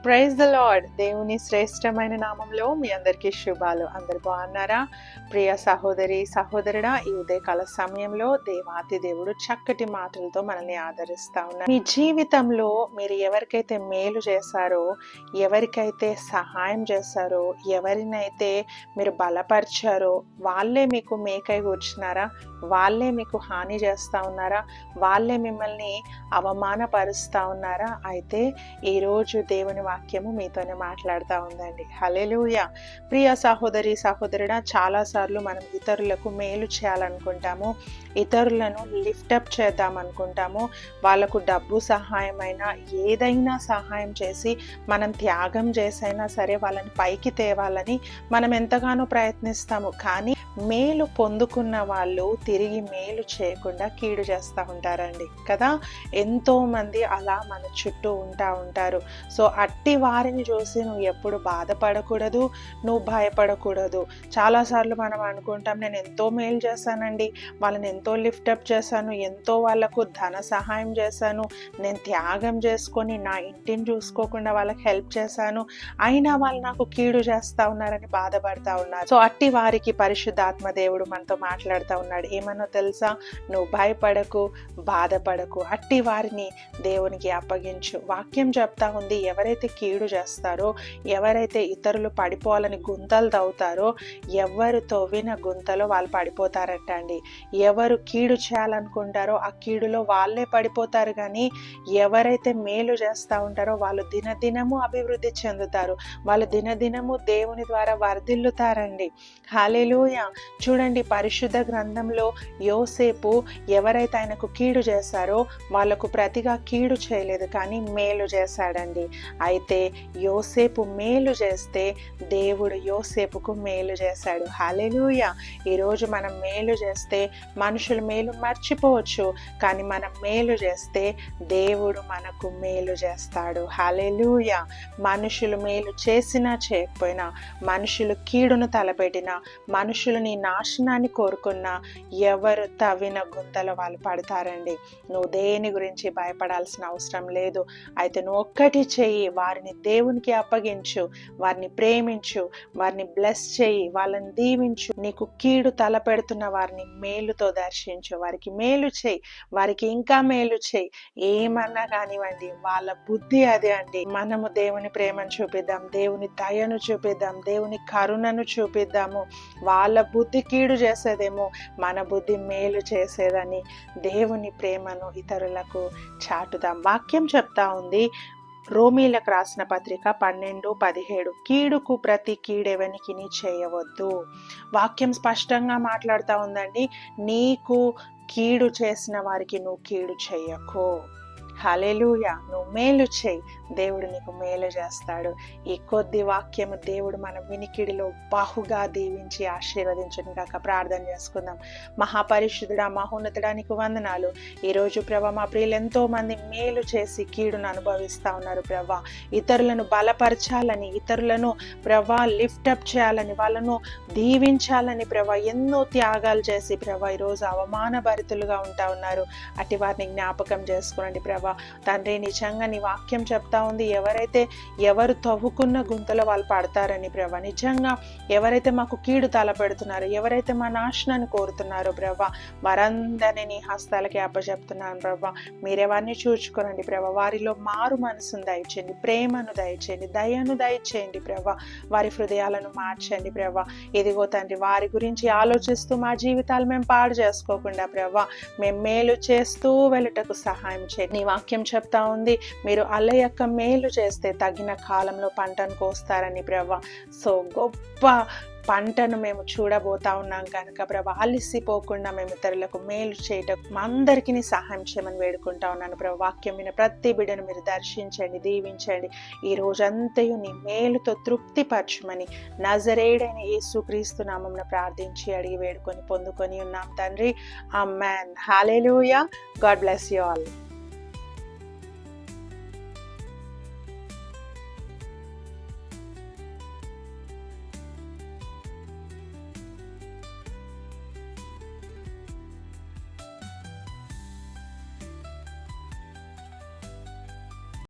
Praise the lord. దేవుని శ్రేష్టమైన నామంలో మీ అందరికీ శుభాలు. అందరు బాగున్నారా? ప్రియ సహోదరి సహోదరుడా, ఈ ఉదయకాల సమయంలో దేవాతి దేవుడు చక్కటి మాటలతో మనల్ని ఆదరిస్తా ఉన్నారు. మీ జీవితంలో మీరు ఎవరికైతే మేలు చేశారో, ఎవరికైతే సహాయం చేశారో, ఎవరినైతే మీరు బలపరిచారో వాళ్ళే మీకు మేకై కూర్చున్నారా? వాళ్ళే మీకు హాని చేస్తా ఉన్నారా? వాళ్ళే మిమ్మల్ని అవమానపరుస్తా ఉన్నారా? అయితే ఈరోజు దేవుని వాక్యము మీతోనే మాట్లాడుతూ ఉందండి. హల్లెలూయా. ప్రియ సహోదరి సహోదరుడా, చాలాసార్లు మనం ఇతరులకు మేలు చేయాలనుకుంటాము, ఇతరులను లిఫ్టప్ చేద్దాం అనుకుంటాము. వాళ్ళకు డబ్బు సహాయమైనా ఏదైనా సహాయం చేసి మనం త్యాగం చేసైనా సరే వాళ్ళని పైకి తేవాలని మనం ఎంతగానో ప్రయత్నిస్తాము. కానీ మేలు పొందుకున్న వాళ్ళు తిరిగి మేలు చేయకుండా కీడు చేస్తూ ఉంటారండి కదా. ఎంతో మంది అలా మన చుట్టూ ఉంటారు. సో అట్టి వారిని చూసి నువ్వు ఎప్పుడు బాధపడకూడదు, నువ్వు భయపడకూడదు. చాలాసార్లు మనం అనుకుంటాం, నేను ఎంతో మేలు చేశానండి, వాళ్ళని ఎంతో లిఫ్టప్ చేశాను, ఎంతో వాళ్ళకు ధన సహాయం చేశాను, నేను త్యాగం చేసుకొని నా ఇంటిని చూసుకోకుండా వాళ్ళకి హెల్ప్ చేశాను, అయినా వాళ్ళు నాకు కీడు చేస్తూ ఉన్నారని బాధపడతా ఉన్నారు. సో అట్టి వారికి పరిశుద్ధాత్మ దేవుడు మనతో మాట్లాడుతూ ఉన్నాడు. ఏమన్నా తెలుసా? నువ్వు భయపడకు, బాధపడకు, అట్టి వారిని దేవునికి అప్పగించు. వాక్యం చెప్తా ఉంది, ఎవరైతే కీడు చేస్తారో, ఎవరైతే ఇతరులు పడిపోవాలని గుంతలు తవ్వుతారో, ఎవరు తవ్విన గుంతలో వాళ్ళు పడిపోతారట అండి. ఎవరు కీడు చేయాలనుకుంటారో ఆ కీడులో వాళ్ళే పడిపోతారు. కానీ ఎవరైతే మేలు చేస్తూ ఉంటారో వాళ్ళు దినదినము అభివృద్ధి చెందుతారు, వాళ్ళు దినదినము దేవుని ద్వారా వర్ధిల్లుతారండి. హల్లెలూయా. చూడండి, పరిశుద్ధ గ్రంథంలో యోసేపు ఎవరైతే ఆయనకు కీడు చేశారో వాళ్ళకు ప్రతిగా కీడు చేయలేదు, కానీ మేలు చేశాడండి. అయితే యోసేపు మేలు చేస్తే దేవుడు యోసేపుకు మేలు చేశాడు. హల్లెలూయా. ఈరోజు మనం మేలు చేస్తే మనుషులు మేలు మర్చిపోవచ్చు, కానీ మనం మేలు చేస్తే దేవుడు మనకు మేలు చేస్తాడు. హల్లెలూయా. మనుషులు మేలు చేసినా చేయకపోయినా, మనుషులు కీడును తలపెట్టినా, మనుషులు నీ నాశనాన్ని కోరుకున్నా, ఎవరు తవ్విన గుంతలో వాళ్ళు పడతారండి. నువ్వు దేని గురించి భయపడాల్సిన అవసరం లేదు. అయితే నువ్వు ఒక్కటి చెయ్యి, వారిని దేవునికి అప్పగించు, వారిని ప్రేమించు, వారిని బ్లెస్ చెయ్యి, వాళ్ళని దీవించు. నీకు కీడు తలపెడుతున్న వారిని మేలుతో దర్శించు, వారికి మేలు చెయ్యి, వారికి ఇంకా మేలు చెయ్యి. ఏమన్నా కానివ్వండి, వాళ్ళ బుద్ధి అదే అండి. మనము దేవుని ప్రేమను చూపిద్దాం, దేవుని దయను చూపిద్దాం, దేవుని కరుణను చూపిద్దాము. వాళ్ళ బుద్ధి కీడు చేసేదేమో, మన బుద్ధి మేలు చేసేదని దేవుని ప్రేమను ఇతరులకు చాటుదాం. వాక్యం చెప్తా ఉంది, రోమీలకు రాసిన పత్రిక 12:17, కీడుకు ప్రతి కీడెవనికి చేయవద్దు. వాక్యం స్పష్టంగా మాట్లాడుతూ ఉందండి. నీకు కీడు చేసిన వారికి నువ్వు కీడు చెయ్యకు. హల్లెలూయా. నువ్వు మేలు చేయి, దేవుడు నీకు మేలు చేస్తాడు. ఈ కొద్ది వాక్యము దేవుడు మన వినికిడిలో బహుగా దీవించి ఆశీర్వదించును గాక. ప్రార్థన చేసుకుందాం. మహాపరిశుద్ధుడా, మహోన్నతుడా, నీకు వందనాలు. ఈరోజు ప్రభా, మా ప్రియులు ఎంతో మంది మేలు చేసి కీడును అనుభవిస్తూ ఉన్నారు ప్రభా. ఇతరులను బలపరచాలని, ఇతరులను ప్రభా లిఫ్టప్ చేయాలని, వాళ్ళను దీవించాలని ప్రభా ఎన్నో త్యాగాలు చేసి ప్రభా ఈరోజు అవమానభరితులుగా ఉంటా ఉన్నారు. అట్టి వారిని జ్ఞాపకం చేసుకోండి ప్రభా. తండ్రి, నిజంగా నీ వాక్యం చెప్తా ఉంది, ఎవరు తవ్వుకున్న గుంతలో వాళ్ళు పడతారని ప్రభా. నిజంగా ఎవరైతే మాకు కీడు తలపెడుతున్నారో, ఎవరైతే మా నాశనాన్ని కోరుతున్నారో ప్రభా, వారందరినీ నీ హస్తాలకి అప్పచెప్తున్నాను ప్రభా. మీరే వారిని చూచుకోనండి ప్రభా. వారిలో మారు మనసును దయచేయండి, ప్రేమను దయచేయండి, దయను దయచేయండి ప్రభా. వారి హృదయాలను మార్చండి ప్రభా. ఇదిగో తండ్రి, వారి గురించి ఆలోచిస్తూ మా జీవితాలు మేము పాడు చేసుకోకుండా ప్రభా, మేము మేలు చేస్తూ వెళ్ళటకు సహాయం చేయండి. నీ వాక్యం చెప్తా ఉంది, మీరు అల్ల యొక్క మేలు చేస్తే తగిన కాలంలో పంటను కోస్తారని ప్రభా. సో గొప్ప పంటను మేము చూడబోతా ఉన్నాం కనుక ప్రభా, అలిసిపోకుండా మేము ఇతరులకు మేలు చేయటం మా అందరికీ సహాయం చేయమని వేడుకుంటా ఉన్నాను ప్రభా. వాక్యం విన ప్రతి బిడ్డను మీరు దర్శించండి, దీవించండి. ఈ రోజంతయు నీ మేలుతో తృప్తిపరచమని నజరేయుడైన యేసుక్రీస్తు నామమున ప్రార్థించి అడిగి వేడుకొని పొందుకొని ఉన్నాం తండ్రి. ఆమేన్. హల్లెలూయా. God bless you all.